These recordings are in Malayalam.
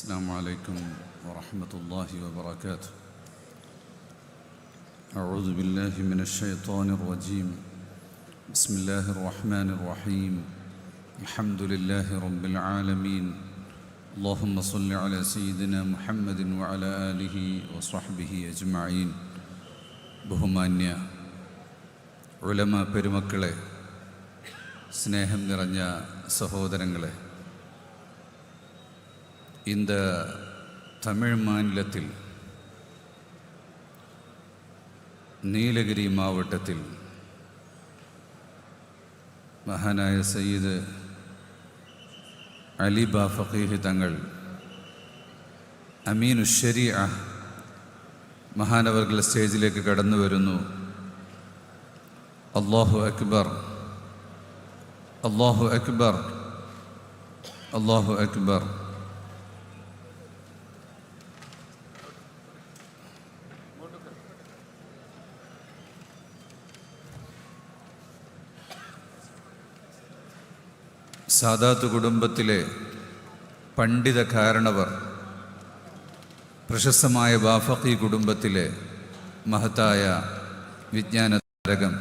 السلام عليكم ورحمة الله وبركاته. أعوذ بالله من الشيطان الرجيم. بسم الله الرحمن الرحيم. الحمد لله رب العالمين. اللهم صل على سيدنا محمد وعلى آله وصحبه أجمعين. ബഹുമാന്യ ഉലമ പെരുമക്കളെ, സ്നേഹം നിറഞ്ഞ സഹോദരങ്ങളെ, இந்த தமிழ் மாநிலத்தில் നീലഗിരി മാവട്ടത്തിൽ മഹാനായ സയ്യിദ് അലി ഫഖീഹ് തങ്ങൾ അമീനു ശരീഅ മഹാനവർകൾ സ്റ്റേജിലേക്ക് കടന്നു വരുന്നു. അല്ലാഹു അക്ബർ, അല്ലാഹു അക്ബർ, അല്ലാഹു അക്ബർ. സാദാത്ത് കുടുംബത്തിലെ പണ്ഡിത കാരണവർ, പ്രശസ്തമായ ബാഫഖി കുടുംബത്തിലെ മഹത്തായ വിജ്ഞാന താരകം,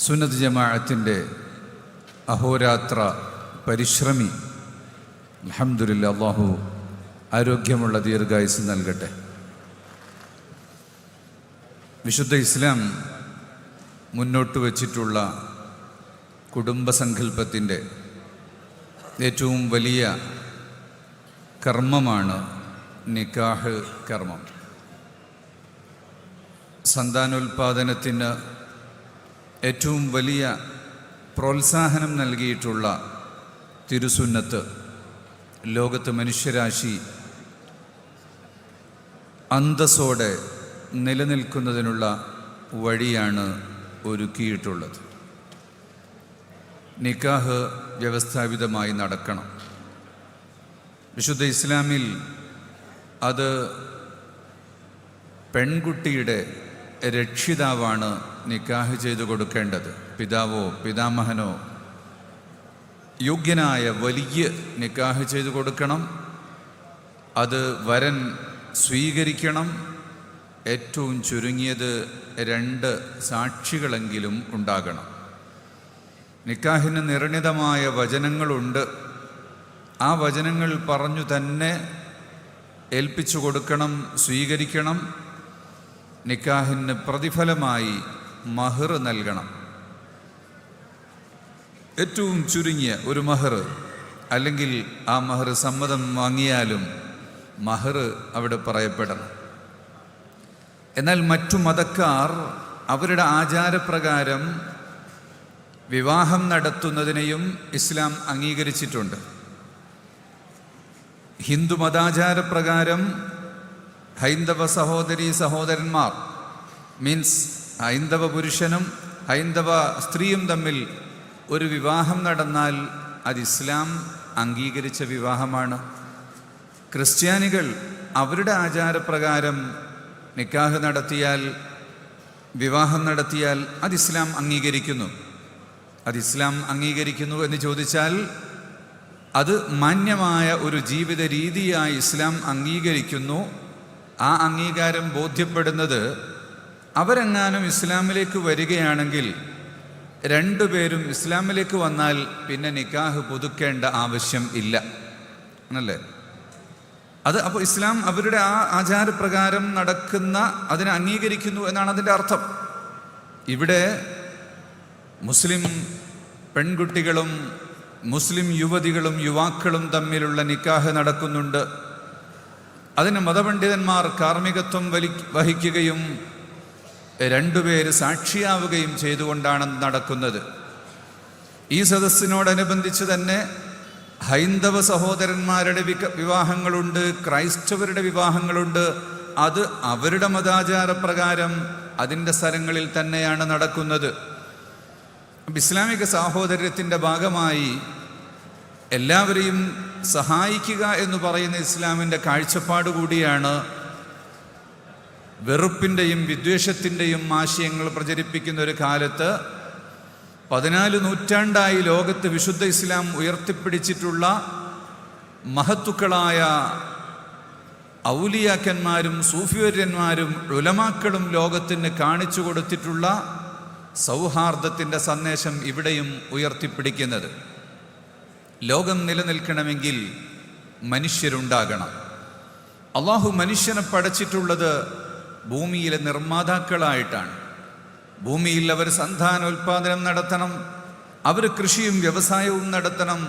സുന്നത്ത് ജമാഅത്തിൻ്റെ അഹോരാത്ര പരിശ്രമി, അൽഹംദുലില്ലാഹ്, അല്ലാഹു ആരോഗ്യമുള്ള ദീർഘായുസ്സ് നൽകട്ടെ. വിശുദ്ധ ഇസ്ലാം മുന്നോട്ട് വച്ചിട്ടുള്ള കുടുംബസങ്കല്പത്തിൻ്റെ ഏറ്റവും വലിയ കർമ്മമാണ് നിക്കാഹ് കർമ്മം. സന്താനോൽപാദനത്തിന് ഏറ്റവും വലിയ പ്രോത്സാഹനം നൽകിയിട്ടുള്ള തിരുസുന്നത്ത് ലോകത്ത് മനുഷ്യരാശി അന്തസ്സോടെ നിലനിൽക്കുന്നതിനുള്ള വഴിയാണ് ഒരുക്കിയിട്ടുള്ളത്. നിക്കാഹ് വ്യവസ്ഥാപിതമായി നടക്കണം. വിശുദ്ധ ഇസ്ലാമിൽ അത് പെൺകുട്ടിയുടെ രക്ഷിതാവാണ് നിക്കാഹ് ചെയ്തു കൊടുക്കേണ്ടത്. പിതാവോ പിതാമഹനോ യോഗ്യനായ വലിയ നിക്കാഹ് ചെയ്തു കൊടുക്കണം. അത് വരൻ സ്വീകരിക്കണം. ഏറ്റവും ചുരുങ്ങിയത് 2 സാക്ഷികളെങ്കിലും ഉണ്ടാകണം. നിക്കാഹിന് നിർണിതമായ വചനങ്ങളുണ്ട്. ആ വചനങ്ങൾ പറഞ്ഞു തന്നെ ഏൽപ്പിച്ചു കൊടുക്കണം, സ്വീകരിക്കണം. നിക്കാഹിന് പ്രതിഫലമായി മഹർ നൽകണം. ഏറ്റവും ചുരുങ്ങിയ ഒരു മഹർ, അല്ലെങ്കിൽ ആ മഹർ സമ്മതം വാങ്ങിയാലും മഹർ അവിടെ പറയപ്പെടണം. എന്നാൽ മറ്റു മതക്കാർ അവരുടെ ആചാരപ്രകാരം വിവാഹം നടത്തുന്നതിനെയും ഇസ്ലാം അംഗീകരിച്ചിട്ടുണ്ട്. ഹിന്ദു മതാചാരപ്രകാരം ഹൈന്ദവ സഹോദരീ സഹോദരന്മാർ, മീൻസ് ഹൈന്ദവ പുരുഷനും ഹൈന്ദവ സ്ത്രീയും തമ്മിൽ ഒരു വിവാഹം നടന്നാൽ അത് ഇസ്ലാം അംഗീകരിച്ച വിവാഹമാണ്. ക്രിസ്ത്യാനികൾ അവരുടെ ആചാരപ്രകാരം നിക്കാഹ് നടത്തിയാൽ, വിവാഹം നടത്തിയാൽ അത് ഇസ്ലാം അംഗീകരിക്കുന്നു. അത് ഇസ്ലാം അംഗീകരിക്കുന്നു എന്ന് ചോദിച്ചാൽ അത് മാന്യമായ ഒരു ജീവിത രീതിയായി ഇസ്ലാം അംഗീകരിക്കുന്നു. ആ അംഗീകാരം ബോധ്യപ്പെടുന്നത് അവരെങ്ങാനും ഇസ്ലാമിലേക്ക് വരികയാണെങ്കിൽ 2 പേരും ഇസ്ലാമിലേക്ക് വന്നാൽ പിന്നെ നിക്കാഹ് പുതുക്കേണ്ട ആവശ്യം ഇല്ല എന്നല്ലേ. അത് അപ്പോൾ ഇസ്ലാം അവരുടെ ആ ആചാരപ്രകാരം നടക്കുന്ന അതിനെ അംഗീകരിക്കുന്നു എന്നാണ് അതിൻ്റെ അർത്ഥം. ഇവിടെ മുസ്ലിം പെൺകുട്ടികളും മുസ്ലിം യുവതികളും യുവാക്കളും തമ്മിലുള്ള നിക്കാഹ് നടക്കുന്നുണ്ട്. അതിന് മതപണ്ഡിതന്മാർ കാർമ്മികത്വം വഹിക്കുകയും 2 പേര് സാക്ഷിയാവുകയും ചെയ്തുകൊണ്ടാണ് നടക്കുന്നത്. ഈ സദസ്സിനോടനുബന്ധിച്ച് തന്നെ ഹൈന്ദവ സഹോദരന്മാരുടെ വിവാഹങ്ങളുണ്ട്, ക്രൈസ്തവരുടെ വിവാഹങ്ങളുണ്ട്. അത് അവരുടെ മതാചാരപ്രകാരം അതിൻ്റെ സ്ഥലങ്ങളിൽ തന്നെയാണ് നടക്കുന്നത്. ഇസ്ലാമിക സാഹോദര്യത്തിൻ്റെ ഭാഗമായി എല്ലാവരെയും സഹായിക്കുക എന്ന് പറയുന്ന ഇസ്ലാമിൻ്റെ കാഴ്ചപ്പാട് കൂടിയാണ് വെറുപ്പിൻ്റെയും വിദ്വേഷത്തിൻ്റെയും ആശയങ്ങൾ പ്രചരിപ്പിക്കുന്ന ഒരു കാലത്ത് 14 നൂറ്റാണ്ടായി ലോകത്ത് വിശുദ്ധ ഇസ്ലാം ഉയർത്തിപ്പിടിച്ചിട്ടുള്ള മഹത്തുക്കളായ ഔലിയാക്കന്മാരും സൂഫിവര്യന്മാരും ഉലമാക്കളും ലോകത്തിന് കാണിച്ചു കൊടുത്തിട്ടുള്ള സൗഹാർദ്ദത്തിൻ്റെ സന്ദേശം ഇവിടെയും ഉയർത്തിപ്പിടിക്കുന്നത്. ലോകം നിലനിൽക്കണമെങ്കിൽ മനുഷ്യരുണ്ടാകണം. അള്ളാഹു മനുഷ്യനെ പടച്ചിട്ടുള്ളത് ഭൂമിയിലെ നിർമ്മാതാക്കളായിട്ടാണ്. ഭൂമിയിൽ അവർ സന്താനോൽപാദനം നടത്തണം, അവർ കൃഷിയും വ്യവസായവും നടത്തണം,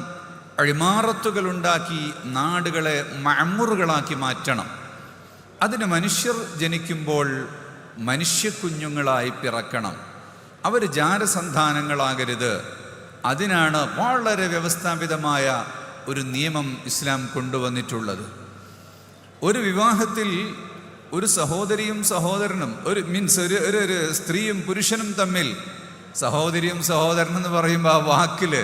ഇമാറത്തുകൾ ഉണ്ടാക്കി നാടുകളെ മഅ്മുറുകളാക്കി മാറ്റണം. അതിന് മനുഷ്യർ ജനിക്കുമ്പോൾ മനുഷ്യക്കുഞ്ഞുങ്ങളായി പിറക്കണം. അവർ ജാരസന്താനങ്ങളാകരുത്. അതിനാണ് വളരെ വ്യവസ്ഥാപിതമായ ഒരു നിയമം ഇസ്ലാം കൊണ്ടുവന്നിട്ടുള്ളത്. ഒരു വിവാഹത്തിൽ ഒരു സഹോദരിയും സഹോദരനും ഒരു സ്ത്രീയും പുരുഷനും തമ്മിൽ, സഹോദരിയും സഹോദരനും എന്ന് പറയുമ്പോൾ ആ വാക്കിൽ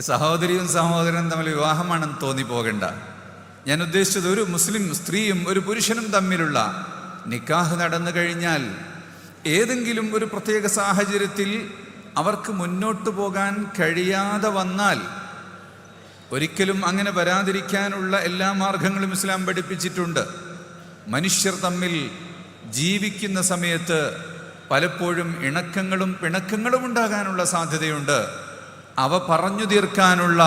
സഹോദരിയും സഹോദരനും തമ്മിൽ വിവാഹമാണെന്ന് തോന്നിപ്പോകണ്ട. ഞാൻ ഉദ്ദേശിച്ചത് ഒരു മുസ്ലിം സ്ത്രീയും ഒരു പുരുഷനും തമ്മിലുള്ള നിക്കാഹ് നടന്നു കഴിഞ്ഞാൽ ഏതെങ്കിലും ഒരു പ്രത്യേക സാഹചര്യത്തിൽ അവർക്ക് മുന്നോട്ട് പോകാൻ കഴിയാതെ വന്നാൽ, ഒരിക്കലും അങ്ങനെ വരാതിരിക്കാനുള്ള എല്ലാ മാർഗങ്ങളും ഇസ്ലാം പഠിപ്പിച്ചിട്ടുണ്ട്. മനുഷ്യർ തമ്മിൽ ജീവിക്കുന്ന സമയത്ത് പലപ്പോഴും ഇണക്കങ്ങളും പിണക്കങ്ങളും ഉണ്ടാകാനുള്ള സാധ്യതയുണ്ട്. അവ പറഞ്ഞു തീർക്കാനുള്ള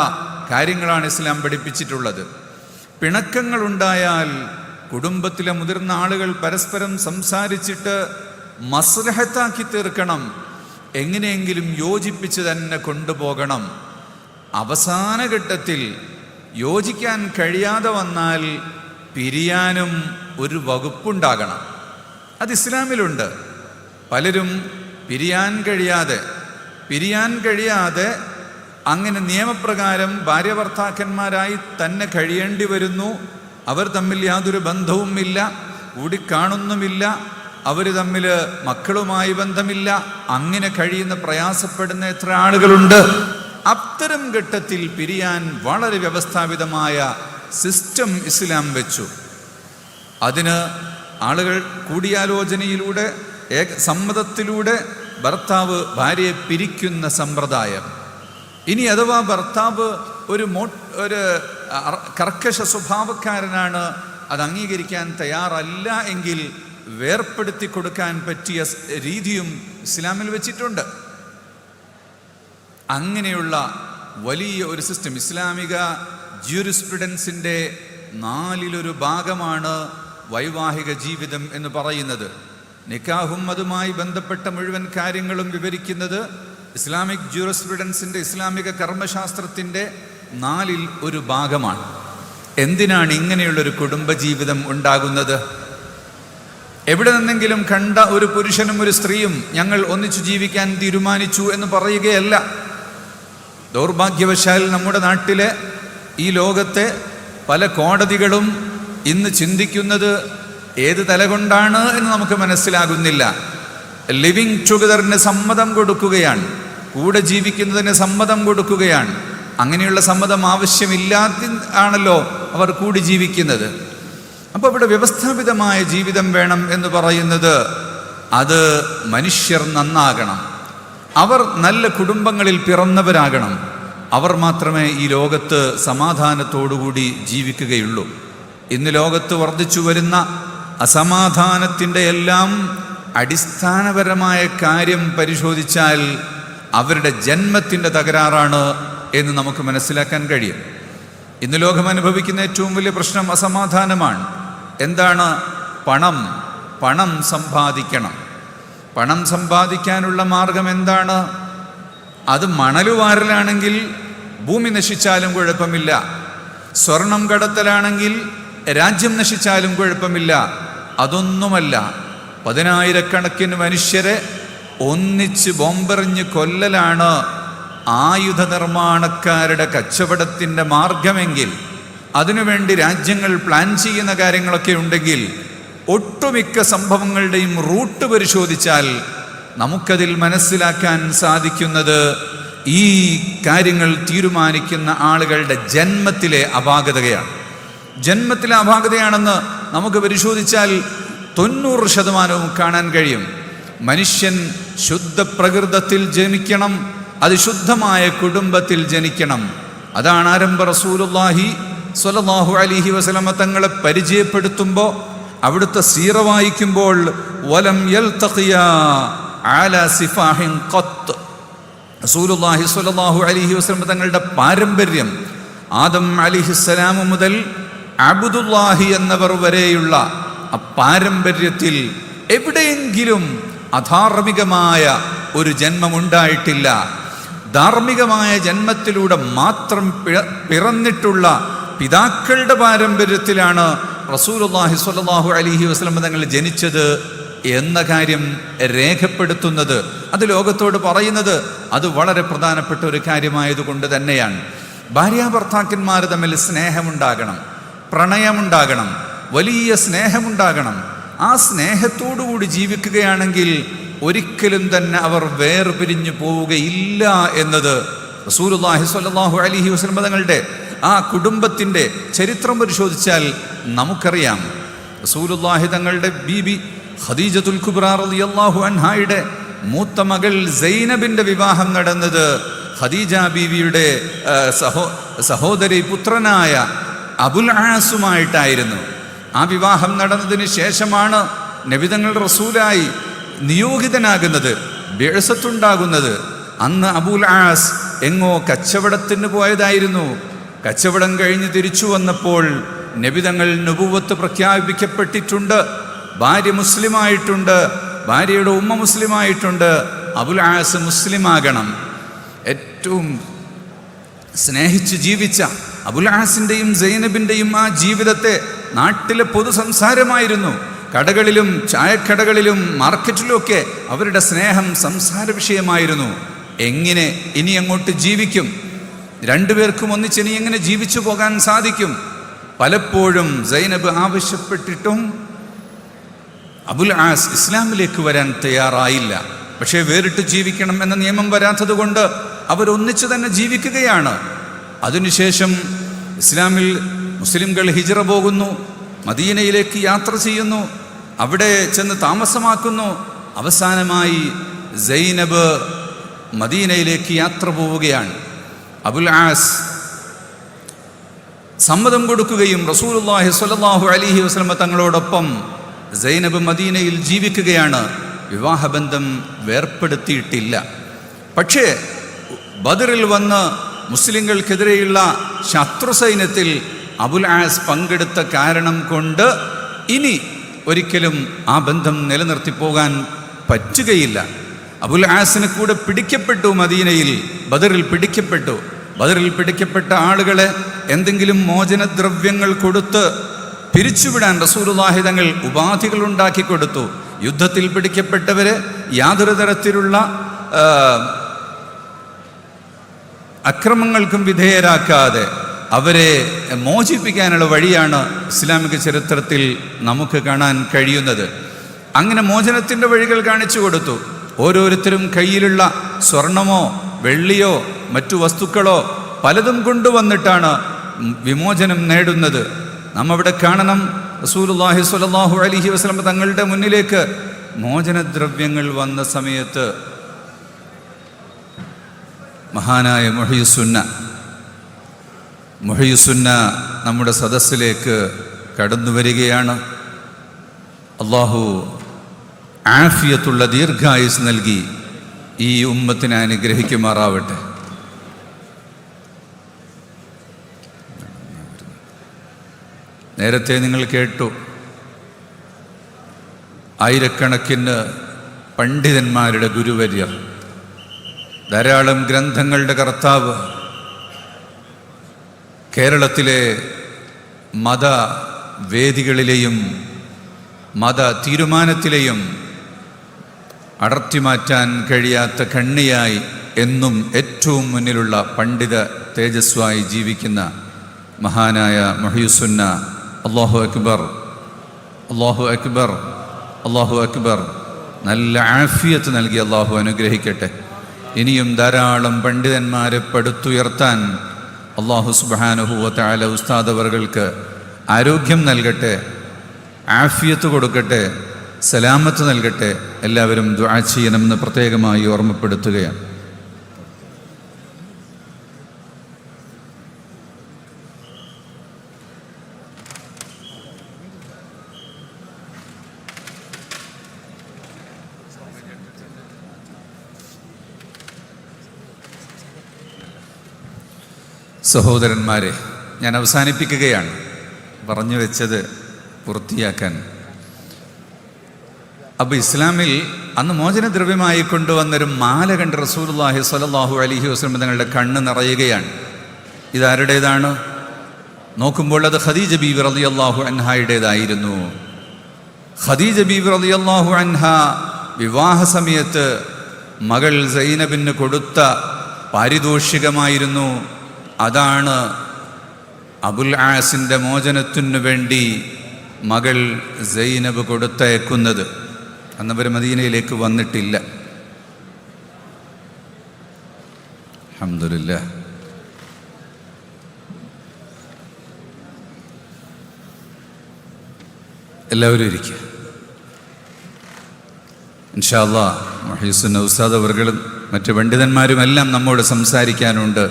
കാര്യങ്ങളാണ് ഇസ്ലാം പഠിപ്പിച്ചിട്ടുള്ളത്. പിണക്കങ്ങളുണ്ടായാൽ കുടുംബത്തിലെ മുതിർന്ന ആളുകൾ പരസ്പരം സംസാരിച്ചിട്ട് മസ്ലഹത്താക്കി തീർക്കണം. എങ്ങനെയെങ്കിലും യോജിപ്പിച്ച് തന്നെ കൊണ്ടുപോകണം. അവസാന ഘട്ടത്തിൽ യോജിക്കാൻ കഴിയാതെ വന്നാൽ പിരിയാനും ഒരു വകുപ്പുണ്ടാകണം. അത് ഇസ്ലാമിലുണ്ട്. പലരും പിരിയാൻ കഴിയാതെ അങ്ങനെ നിയമപ്രകാരം ഭാര്യ ഭർത്താക്കന്മാരായി തന്നെ കഴിയേണ്ടി വരുന്നു. അവർ തമ്മിൽ യാതൊരു ബന്ധവുമില്ല, കൂടിക്കാണുന്നുമില്ല, അവർ തമ്മിൽ മക്കളുമായി ബന്ധമില്ല. അങ്ങനെ കഴിയുന്ന പ്രയാസപ്പെടുന്ന എത്ര ആളുകളുണ്ട്. അത്തരം ഘട്ടത്തിൽ പിരിയാൻ വളരെ വ്യവസ്ഥാപിതമായ സിസ്റ്റം ഇസ്ലാം വെച്ചു. അതിന് ആളുകൾ കൂടിയാലോചനയിലൂടെ സമ്മതത്തിലൂടെ ഭർത്താവ് ഭാര്യയെ പിരിക്കുന്ന സമ്പ്രദായം. ഇനി അഥവാ ഭർത്താവ് ഒരു കർക്കശ സ്വഭാവക്കാരനാണ്, അത് അംഗീകരിക്കാൻ തയ്യാറല്ല എങ്കിൽ വേർപ്പെടുത്തി കൊടുക്കാൻ പറ്റിയ രീതിയും ഇസ്ലാമിൽ വെച്ചിട്ടുണ്ട്. അങ്ങനെയുള്ള വലിയ ഒരു സിസ്റ്റം, ഇസ്ലാമിക ജ്യൂറിസ്പ്രുഡൻസിൻ്റെ 4/1 ഭാഗമാണ് വൈവാഹിക ജീവിതം എന്ന് പറയുന്നത്. നിക്കാഹും അതുമായി ബന്ധപ്പെട്ട മുഴുവൻ കാര്യങ്ങളും വിവരിക്കുന്നത് ഇസ്ലാമിക് ജ്യൂറിസ്പ്രുഡൻസിൻ്റെ, ഇസ്ലാമിക കർമ്മശാസ്ത്രത്തിൻ്റെ 4/1 ഭാഗമാണ്. എന്തിനാണ് ഇങ്ങനെയുള്ളൊരു കുടുംബജീവിതം ഉണ്ടാകുന്നത്? എവിടെ നിന്നെങ്കിലും കണ്ട ഒരു പുരുഷനും ഒരു സ്ത്രീയും ഞങ്ങൾ ഒന്നിച്ചു ജീവിക്കാൻ തീരുമാനിച്ചു എന്ന് പറയുകയല്ല. ദൗർഭാഗ്യവശാൽ നമ്മുടെ നാട്ടിലെ, ഈ ലോകത്തെ പല കോടതികളും ഇന്ന് ചിന്തിക്കുന്നത് ഏത് തലകൊണ്ടാണ് എന്ന് നമുക്ക് മനസ്സിലാകുന്നില്ല. ലിവിങ് ടുഗദറിന് സമ്മതം കൊടുക്കുകയാണ്, കൂടെ ജീവിക്കുന്നതിന് സമ്മതം കൊടുക്കുകയാണ്. അങ്ങനെയുള്ള സമ്മതം ആവശ്യമില്ലാത്ത ആണല്ലോ അവർ കൂടി ജീവിക്കുന്നത്. അപ്പോൾ ഇവിടെ വ്യവസ്ഥാപിതമായ ജീവിതം വേണം എന്ന് പറയുന്നത്, അത് മനുഷ്യർ നന്നാകണം, അവർ നല്ല കുടുംബങ്ങളിൽ പിറന്നവരാകണം. അവർ മാത്രമേ ഈ ലോകത്ത് സമാധാനത്തോടുകൂടി ജീവിക്കുകയുള്ളൂ. ഇന്ന് ലോകത്ത് വർദ്ധിച്ചു വരുന്ന അസമാധാനത്തിൻ്റെ എല്ലാം അടിസ്ഥാനപരമായ കാര്യം പരിശോധിച്ചാൽ അവരുടെ ജന്മത്തിൻ്റെ തകരാറാണ് എന്ന് നമുക്ക് മനസ്സിലാക്കാൻ കഴിയും. ഇന്ന് ലോകം അനുഭവിക്കുന്ന ഏറ്റവും വലിയ പ്രശ്നം അസമാധാനമാണ്. എന്താണ്? പണം സമ്പാദിക്കണം. പണം സമ്പാദിക്കാനുള്ള മാർഗം എന്താണ്? അത് മണലുവാരലാണെങ്കിൽ ഭൂമി നശിച്ചാലും കുഴപ്പമില്ല, സ്വർണം കടത്തലാണെങ്കിൽ രാജ്യം നശിച്ചാലും കുഴപ്പമില്ല. അതൊന്നുമല്ല, 10,000-കണക്കിന് മനുഷ്യരെ ഒന്നിച്ച് ബോംബെറിഞ്ഞ് കൊല്ലലാണ് ആയുധ നിർമ്മാണക്കാരുടെ കച്ചവടത്തിൻ്റെ മാർഗമെങ്കിൽ, അതിനുവേണ്ടി രാജ്യങ്ങൾ പ്ലാൻ ചെയ്യുന്ന കാര്യങ്ങളൊക്കെ ഉണ്ടെങ്കിൽ, ഒട്ടുമിക്ക സംഭവങ്ങളുടെയും റൂട്ട് പരിശോധിച്ചാൽ നമുക്കതിൽ മനസ്സിലാക്കാൻ സാധിക്കുന്നത് ഈ കാര്യങ്ങൾ തീരുമാനിക്കുന്ന ആളുകളുടെ ജന്മത്തിലെ അപാകതയാണ്. ജന്മത്തിലെ അപാകതയാണെന്ന് നമുക്ക് പരിശോധിച്ചാൽ 90% കാണാൻ കഴിയും. മനുഷ്യൻ ശുദ്ധ പ്രകൃതത്തിൽ ജനിക്കണം, അത് ശുദ്ധമായ കുടുംബത്തിൽ ജനിക്കണം. അതാണ് ആരംഭ റസൂലുള്ളാഹി സ്വല്ലല്ലാഹു അലൈഹി വസല്ലമ തങ്ങളെ പരിചയപ്പെടുത്തുമ്പോൾ അവിടുത്തെ സീറ വായിക്കുമ്പോൾ വലം യൽതഖിയാ അലാ സിഫാഹിൻ ഖത്ത്. റസൂലുള്ളാഹി സ്വല്ലല്ലാഹു അലൈഹി വസല്ലമ തങ്ങളുടെ പാരമ്പര്യം ആദം അലൈഹിസ്സലാം മുതൽ അബ്ദുല്ലാഹി എന്നവർ വരെയുള്ള ആ പാരമ്പര്യത്തിൽ എവിടെയെങ്കിലും അധാർമികമായ ഒരു ജന്മമുണ്ടായിട്ടില്ല. ധാർമ്മികമായ ജന്മത്തിലൂടെ മാത്രം പിറന്നിട്ടുള്ള പിതാക്കളുടെ പാരമ്പര്യത്തിലാണ് റസൂലുള്ളാഹി സ്വല്ലല്ലാഹു അലൈഹി വസല്ലം തങ്ങൾ ജനിച്ചത് എന്ന കാര്യം രേഖപ്പെടുത്തുന്നത്, അത് ലോകത്തോട് പറയുന്നത് അത് വളരെ പ്രധാനപ്പെട്ട ഒരു കാര്യമായതുകൊണ്ട് തന്നെയാണ്. ഭാര്യാഭർത്താക്കന്മാർ തമ്മിൽ സ്നേഹമുണ്ടാകണം, പ്രണയമുണ്ടാകണം, വലിയ സ്നേഹമുണ്ടാകണം. ആ സ്നേഹത്തോടുകൂടി ജീവിക്കുകയാണെങ്കിൽ ഒരിക്കലും തന്നെ അവർ വേർപിരിഞ്ഞു പോവുകയില്ല എന്നത് റസൂലുള്ളാഹി സ്വല്ലല്ലാഹു അലൈഹി വസല്ലം തങ്ങളുടെ ആ കുടുംബത്തിൻ്റെ ചരിത്രം പരിശോധിച്ചാൽ നമുക്കറിയാം. റസൂലുള്ളാഹി തങ്ങളുടെ ബീബി ഖദീജത്തുൽ കുബ്ര റളിയല്ലാഹു അൻഹായുടെ മൂത്ത മകൾ സൈനബിൻ്റെ വിവാഹം നടന്നത് ഖദീജ ബീവിയുടെ സഹോദരി പുത്രനായ അബുൽ ആസുമായിട്ടായിരുന്നു. ആ വിവാഹം നടന്നതിന് ശേഷമാണ് നബി തങ്ങൾ റസൂലായി നിയോഗിതനാകുന്നത്, ബിഅ്സത്തുണ്ടാകുന്നത്. അന്ന് അബുൽ ആസ് എങ്ങോ കച്ചവടത്തിന് പോയതായിരുന്നു. കച്ചവടം കഴിഞ്ഞ് തിരിച്ചു വന്നപ്പോൾ നബി തങ്ങൾ നുബുവത്ത് പ്രഖ്യാപിക്കപ്പെട്ടിട്ടുണ്ട്, ഭാര്യ മുസ്ലിമായിട്ടുണ്ട്, ഭാര്യയുടെ ഉമ്മ മുസ്ലിമായിട്ടുണ്ട്, അബുൽ ആസ് മുസ്ലിമാകണം. ഏറ്റവും സ്നേഹിച്ച് ജീവിച്ച അബുൽ ആസിൻ്റെയും സൈനബിൻ്റെയും ആ ജീവിതത്തെ നാട്ടിലെ പൊതു സംസാരമായിരുന്നു. കടകളിലും ചായക്കടകളിലും മാർക്കറ്റിലുമൊക്കെ അവരുടെ സ്നേഹം സംസാര വിഷയമായിരുന്നു. എങ്ങനെ ഇനി അങ്ങോട്ട് ജീവിക്കും, രണ്ടുപേർക്കും ഒന്നിച്ചിനി എങ്ങനെ ജീവിച്ചു പോകാൻ സാധിക്കും? പലപ്പോഴും സൈനബ് ആവശ്യപ്പെട്ടിട്ടും അബുൽ ആസ് ഇസ്ലാമിലേക്ക് വരാൻ തയ്യാറായില്ല. പക്ഷേ വേറിട്ട് ജീവിക്കണം എന്ന നിയമം വരാത്തത് കൊണ്ട് അവരൊന്നിച്ചു തന്നെ ജീവിക്കുകയാണ്. അതിനുശേഷം ഇസ്ലാമിൽ മുസ്ലിംകൾ ഹിജ്റ പോകുന്നു, മദീനയിലേക്ക് യാത്ര ചെയ്യുന്നു, അവിടെ ചെന്ന് താമസമാക്കുന്നു. അവസാനമായി സൈനബ് മദീനയിലേക്ക് യാത്ര പോവുകയാണ്. അബുൽ ആസ് സമ്മതം കൊടുക്കുകയും റസൂലുള്ളാഹി സ്വല്ലല്ലാഹു അലൈഹി വസല്ലം തങ്ങളോടൊപ്പം സൈനബ് മദീനയിൽ ജീവിക്കുകയാണ്. വിവാഹബന്ധം വേർപ്പെടുത്തിയിട്ടില്ല. പക്ഷേ ബദറിൽ വന്ന് മുസ്ലിങ്ങൾക്കെതിരെയുള്ള ശത്രു സൈന്യത്തിൽ അബുൽ ആസ് പങ്കെടുത്ത കാരണം കൊണ്ട് ഇനി ഒരിക്കലും ആ ബന്ധം നിലനിർത്തി പോകാൻ പറ്റുകയില്ല. അബുൽ ആസിനെ കൂടെ പിടിക്കപ്പെട്ടു, മദീനയിൽ ബദറിൽ പിടിക്കപ്പെട്ടു. ബദറിൽ പിടിക്കപ്പെട്ട ആളുകളെ എന്തെങ്കിലും മോചനദ്രവ്യങ്ങൾ കൊടുത്ത് പിരിച്ചുവിടാൻ റസൂലുള്ളാഹി തങ്ങൾ ഉപാധികൾ ഉണ്ടാക്കി കൊടുത്തു. യുദ്ധത്തിൽ പിടിക്കപ്പെട്ടവരെ യാതൊരു തരത്തിലുള്ള അക്രമങ്ങൾക്കും വിധേയരാക്കാതെ അവരെ മോചിപ്പിക്കാനുള്ള വഴിയാണ് ഇസ്ലാമിക ചരിത്രത്തിൽ നമുക്ക് കാണാൻ കഴിയുന്നത്. അങ്ങനെ മോചനത്തിൻ്റെ വഴികൾ കാണിച്ചു കൊടുത്തു. ഓരോരുത്തരും കയ്യിലുള്ള സ്വർണമോ വെള്ളിയോ മറ്റു വസ്തുക്കളോ പലതും കൊണ്ടുവന്നിട്ടാണ് വിമോചനം നേടുന്നത്. നാം അവിടെ കാണണം, റസൂലുള്ളാഹി സ്വല്ലല്ലാഹു അലൈഹി വസല്ലം തങ്ങളുടെ മുന്നിലേക്ക് മോചനദ്രവ്യങ്ങൾ വന്ന സമയത്ത് മഹാനായ മുഹയ്യിസുന്ന നമ്മുടെ സദസ്സിലേക്ക് കടന്നു വരികയാണ്. അള്ളാഹു ആഫിയത്തുള്ള ദീർഘായുസ് നൽകി ഈ ഉമ്മത്തിനെ അനുഗ്രഹിക്കുമാറാവട്ടെ. നേരത്തെ നിങ്ങൾ കേട്ടു, ആയിരക്കണക്കിന് പണ്ഡിതന്മാരുടെ ഗുരുവര്യർ, ധാരാളം ഗ്രന്ഥങ്ങളുടെ കർത്താവ്, കേരളത്തിലെ മതവേദികളിലെയും മത തീരുമാനത്തിലെയും അടർത്തിമാറ്റാൻ കഴിയാത്ത കണ്ണിയായി എന്നും ഏറ്റവും മുന്നിലുള്ള പണ്ഡിത തേജസ്വായി ജീവിക്കുന്ന മഹാനായ മുഹയ്യിസുന്ന, അല്ലാഹു അക്ബർ, അല്ലാഹു അക്ബർ, അല്ലാഹു അക്ബർ. നല്ല ആഫിയത്ത് നൽകി അല്ലാഹു അനുഗ്രഹിക്കട്ടെ. ഇനിയും ധാരാളം പണ്ഡിതന്മാരെ പടുത്തുയർത്താൻ അല്ലാഹു സുബ്ഹാനഹു വ തആല ഉസ്താദ് അവർക്ക് ആരോഗ്യം നൽകട്ടെ, ആഫിയത്ത് കൊടുക്കട്ടെ, സലാമത്ത് നൽകട്ടെ. എല്ലാവരും ദുആ ചെയ്യണമെന്ന് പ്രത്യേകമായി ഓർമ്മപ്പെടുത്തുകയാണ്. സഹോദരന്മാരെ, ഞാൻ അവസാനിപ്പിക്കുകയാണ്. പറഞ്ഞു വെച്ചത് പൂർത്തിയാക്കാൻ. അപ്പോൾ ഇസ്ലാമിൽ അന്ന് മോചനദ്രവ്യമായി കൊണ്ടുവന്നൊരു മാല കണ്ട് റസൂലുള്ളാഹി സ്വല്ലല്ലാഹു അലൈഹി വസല്ലം തങ്ങളുടെ കണ്ണ് നിറയുകയാണ്. ഇതാരുടേതാണ്? നോക്കുമ്പോൾ അത് ഖദീജ ബീവി റളിയല്ലാഹു അൻഹായുടേതായിരുന്നു. ഖദീജ ബീവി റളിയല്ലാഹു അൻഹ വിവാഹ സമയത്ത് മകൾ സൈനബിന് കൊടുത്ത പാരിതോഷികമായിരുന്നു. അതാണ് അബുൽ ആസിൻ്റെ മോചനത്തിനു വേണ്ടി മകൾ സൈനബ് കൊടുത്തയക്കുന്നത്. അന്നവർ മദീനയിലേക്ക് വന്നിട്ടില്ല. അൽഹംദുലില്ലാഹ്. എല്ലാവരും ഇരിക്കുക. ഇൻഷാ അല്ലാഹ് മുഹീസുൻ ഉസ്താദ് അവർകളും മറ്റ് പണ്ഡിതന്മാരുമെല്ലാം നമ്മോട് സംസാരിക്കാനുണ്ട്.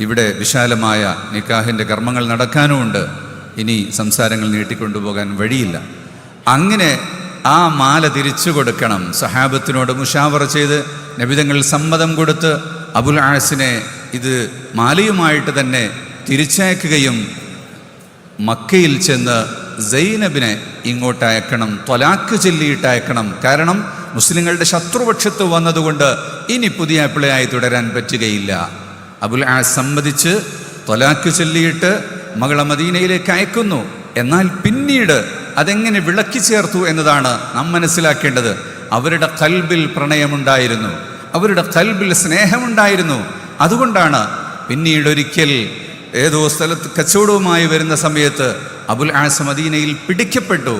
ഇവിടെ വിശാലമായ നിക്കാഹിൻ്റെ കർമ്മങ്ങൾ നടക്കാനുമുണ്ട്. ഇനി സംസാരങ്ങൾ നീട്ടിക്കൊണ്ടുപോകാൻ വഴിയില്ല. അങ്ങനെ ആ മാല തിരിച്ചു കൊടുക്കണം. സഹാബത്തിനോട് മുഷാവറ ചെയ്ത് നബിതങ്ങൾ സമ്മതം കൊടുത്ത് അബുൽ ആസിനെ ഇത് മാലയുമായിട്ട് തന്നെ തിരിച്ചയക്കുകയും മക്കയിൽ ചെന്ന് സൈനബിനെ ഇങ്ങോട്ട് അയക്കണം, ത്വലാക്ക് ചൊല്ലിയിട്ട് അയക്കണം. കാരണം മുസ്ലിങ്ങളുടെ ശത്രുപക്ഷത്ത് വന്നതുകൊണ്ട് ഇനി പുതിയ പിള്ളയായി തുടരാൻ പറ്റുകയില്ല. അബുൽ ആസ് സമ്മതിച്ച് ത്വലാക്ക് ചൊല്ലിയിട്ട് മകളെ മദീനയിലേക്ക് അയക്കുന്നു. എന്നാൽ പിന്നീട് അതെങ്ങനെ വിളക്കി ചേർത്തു എന്നതാണ് നാം മനസ്സിലാക്കേണ്ടത്. അവരുടെ ഖൽബിൽ പ്രണയമുണ്ടായിരുന്നു, അവരുടെ ഖൽബിൽ സ്നേഹമുണ്ടായിരുന്നു. അതുകൊണ്ടാണ് പിന്നീട് ഒരിക്കൽ ഏതോ സ്ഥലത്ത് കച്ചവടവുമായി വരുന്ന സമയത്ത് അബുൽ ആസ് മദീനയിൽ പിടിക്കപ്പെട്ടു,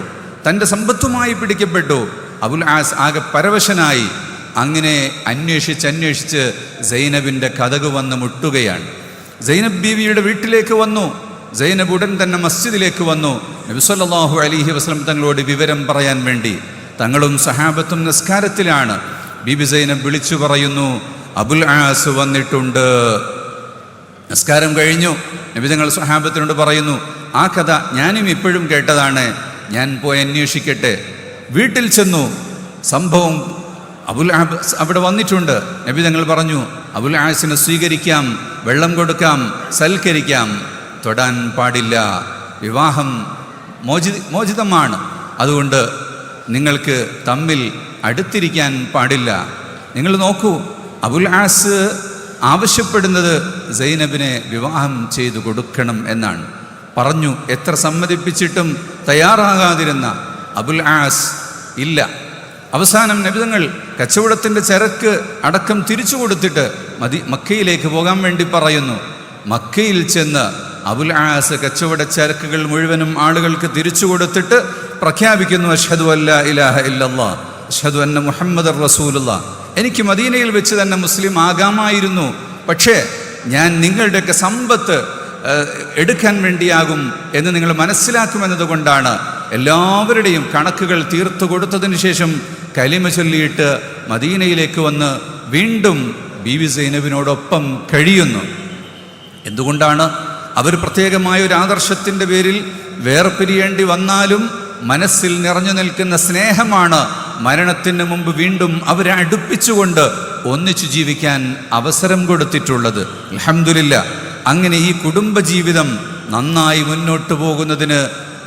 തൻ്റെ സമ്പത്തുമായി പിടിക്കപ്പെട്ടു. അബുൽ ആസ് ആകെ പരവശനായി. അങ്ങനെ അന്വേഷിച്ച് സൈനബിൻ്റെ കതക് വന്ന് മുട്ടുകയാണ്. സൈനബ് ബീവിയുടെ വീട്ടിലേക്ക് വന്നു. സൈനബ് ഉടൻ തന്നെ മസ്ജിദിലേക്ക് വന്നു. നബി സല്ലല്ലാഹു അലൈഹി വസല്ലം തങ്ങളോട് വിവരം പറയാൻ വേണ്ടി. തങ്ങളും സഹാബത്തും നിസ്കാരത്തിലാണ്. ബീബി സൈനബ് വിളിച്ചു പറയുന്നു, അബുൽ ആസ് വന്നിട്ടുണ്ട്. നിസ്കാരം കഴിഞ്ഞു. നബി തങ്ങൾ സഹാബത്തിനോട് പറയുന്നു, ആ കഥ ഞാനും ഇപ്പോഴും കേട്ടതാണ്, ഞാൻ പോയി അന്വേഷിക്കട്ടെ. വീട്ടിൽ ചെന്നു. സംഭവം അബുൽ ആസ് അവിടെ വന്നിട്ടുണ്ട്. നബി തങ്ങൾ പറഞ്ഞു, അബുൽ ആസിനെ സ്വീകരിക്കാം, വെള്ളം കൊടുക്കാം, സൽക്കരിക്കാം, തൊടാൻ പാടില്ല. വിവാഹം മോചിതമാണ്. അതുകൊണ്ട് നിങ്ങൾക്ക് തമ്മിൽ അടുത്തിരിക്കാൻ പാടില്ല. നിങ്ങൾ നോക്കൂ, അബുൽ ആസ് ആവശ്യപ്പെടുന്നത് സൈനബിനെ വിവാഹം ചെയ്തു കൊടുക്കണം എന്നാണ്. പറഞ്ഞു. എത്ര സമ്മതിപ്പിച്ചിട്ടും തയ്യാറാകാതിരുന്ന അബുൽ ആസ് ഇല്ല. അവസാനം നബിതങ്ങൾ കച്ചവടത്തിൻ്റെ ചരക്ക് അടക്കം തിരിച്ചു കൊടുത്തിട്ട് മക്കയിലേക്ക് പോകാൻ വേണ്ടി പറയുന്നു. മക്കയിൽ ചെന്ന് അബുൽ ആസ് കച്ചവട ചരക്കുകൾ മുഴുവനും ആളുകൾക്ക് തിരിച്ചു കൊടുത്തിട്ട് പ്രഖ്യാപിക്കുന്നു, അഷ്ഹദു അല്ലാ ഇലാഹ ഇല്ലല്ലാഹ് അഷ്ഹദു അന്ന മുഹമ്മദർ റസൂലുള്ളാഹ്. എനിക്ക് മദീനയിൽ വെച്ച് തന്നെ മുസ്ലിം ആകാമായിരുന്നു, പക്ഷേ ഞാൻ നിങ്ങളുടെയൊക്കെ സമ്പത്ത് എടുക്കാൻ വേണ്ടിയാകും എന്ന് നിങ്ങൾ മനസ്സിലാക്കുമെന്നതുകൊണ്ടാണ് എല്ലാവരുടെയും കണക്കുകൾ തീർത്തു കൊടുത്തതിന് ശേഷം കലിമ ചൊല്ലിയിട്ട് മദീനയിലേക്ക് വന്ന് വീണ്ടും ബീവി സൈനബിനോടൊപ്പം കഴിയുന്നു. എന്തുകൊണ്ടാണ്? അവർ പ്രത്യേകമായ ഒരു ആദർശത്തിൻ്റെ പേരിൽ വേർപിരിയേണ്ടി വന്നാലും മനസ്സിൽ നിറഞ്ഞു നിൽക്കുന്ന സ്നേഹമാണ് മരണത്തിന് മുമ്പ് വീണ്ടും അവരെ അടുപ്പിച്ചുകൊണ്ട് ഒന്നിച്ചു ജീവിക്കാൻ അവസരം കൊടുത്തിട്ടുള്ളത്. അൽഹംദുലില്ലാ. അങ്ങനെ ഈ കുടുംബജീവിതം നന്നായി മുന്നോട്ട് പോകുന്നതിന്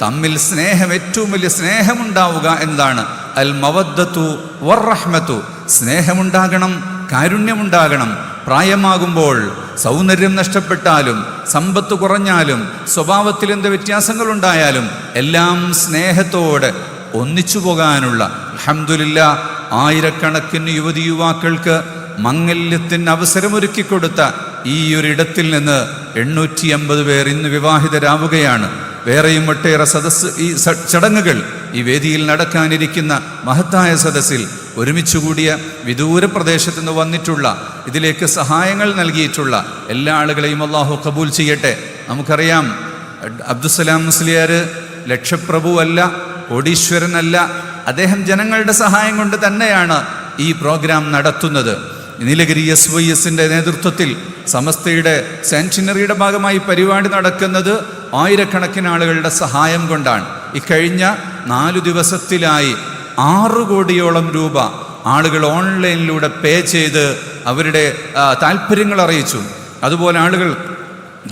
തമ്മിൽ സ്നേഹം, ഏറ്റവും വലിയ സ്നേഹമുണ്ടാവുക എന്നതാണ്. അൽ മവദ്ദത്തു വറഹ്മത്തു. സ്നേഹമുണ്ടാകണം, കാരുണ്യമുണ്ടാകണം. പ്രായമാകുമ്പോൾ സൗന്ദര്യം നഷ്ടപ്പെട്ടാലും സമ്പത്ത് കുറഞ്ഞാലും സ്വഭാവത്തിൽ എന്ത് വ്യത്യാസങ്ങളുണ്ടായാലും എല്ലാം സ്നേഹത്തോടെ ഒന്നിച്ചു പോകാനുള്ള, അൽഹംദുലില്ലാ, ആയിരക്കണക്കിന് യുവതി യുവാക്കൾക്ക് മംഗല്യത്തിന് അവസരമൊരുക്കിക്കൊടുത്ത ഈ ഒരിടത്തിൽ നിന്ന് 850 പേർ ഇന്ന് വിവാഹിതരാവുകയാണ്. വേറെയും ഒട്ടേറെ ഈ ചടങ്ങുകൾ ഈ വേദിയിൽ നടക്കാനിരിക്കുന്ന മഹത്തായ സദസ്സിൽ ഒരുമിച്ചുകൂടിയ വിദൂര പ്രദേശത്തു നിന്ന് വന്നിട്ടുള്ള, ഇതിലേക്ക് സഹായങ്ങൾ നൽകിയിട്ടുള്ള എല്ലാ ആളുകളെയും അള്ളാഹു കബൂൽ ചെയ്യട്ടെ. നമുക്കറിയാം, അബ്ദുസ്സലാം മുസ്ലിയാർ ലക്ഷപ്രഭുവല്ല, കോടീശ്വരനല്ല. അദ്ദേഹം ജനങ്ങളുടെ സഹായം കൊണ്ട് തന്നെയാണ് ഈ പ്രോഗ്രാം നടത്തുന്നത്. നീലഗിരി SYSൻ്റെ നേതൃത്വത്തിൽ സമസ്തയുടെ സെൻറ്റിനറിയുടെ ഭാഗമായി പരിപാടി നടക്കുന്നത് ആയിരക്കണക്കിന് ആളുകളുടെ സഹായം കൊണ്ടാണ്. ഇക്കഴിഞ്ഞ 4 ദിവസത്തിലായി 6 കോടിയോളം രൂപ ആളുകൾ ഓൺലൈനിലൂടെ പേ ചെയ്ത് അവരുടെ താല്പര്യങ്ങൾ അറിയിച്ചു. അതുപോലെ ആളുകൾ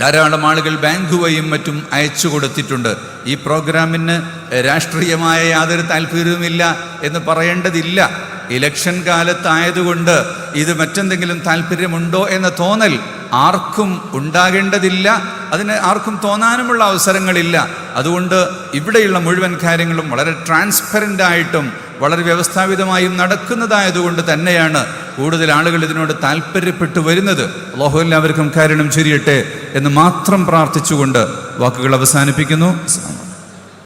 ധാരാളം ആളുകൾ ബാങ്ക് വഴിയും മറ്റും അയച്ചു കൊടുത്തിട്ടുണ്ട്. ഈ പ്രോഗ്രാമിന് രാഷ്ട്രീയമായ യാതൊരു താല്പര്യവുമില്ല എന്ന് പറയേണ്ടതില്ല. ഇലക്ഷൻ കാലത്തായതുകൊണ്ട് ഇത് മറ്റെന്തെങ്കിലും താല്പര്യമുണ്ടോ എന്ന തോന്നൽ ആർക്കും ഉണ്ടാകേണ്ടതില്ല. അതിന് ആർക്കും തോന്നാനുമുള്ള അവസരങ്ങളില്ല. അതുകൊണ്ട് ഇവിടെയുള്ള മുഴുവൻ കാര്യങ്ങളും വളരെ ട്രാൻസ്പെറൻ്റായിട്ടും വളരെ വ്യവസ്ഥാപിതമായും നടക്കുന്നതായതുകൊണ്ട് തന്നെയാണ് കൂടുതൽ ആളുകൾ ഇതിനോട് താല്പര്യപ്പെട്ടു വരുന്നത്. അല്ലാഹു എല്ലാവർക്കും കാരണം ചൊരിയട്ടെ എന്ന് മാത്രം പ്രാർത്ഥിച്ചുകൊണ്ട് വാക്കുകൾ അവസാനിപ്പിക്കുന്നു.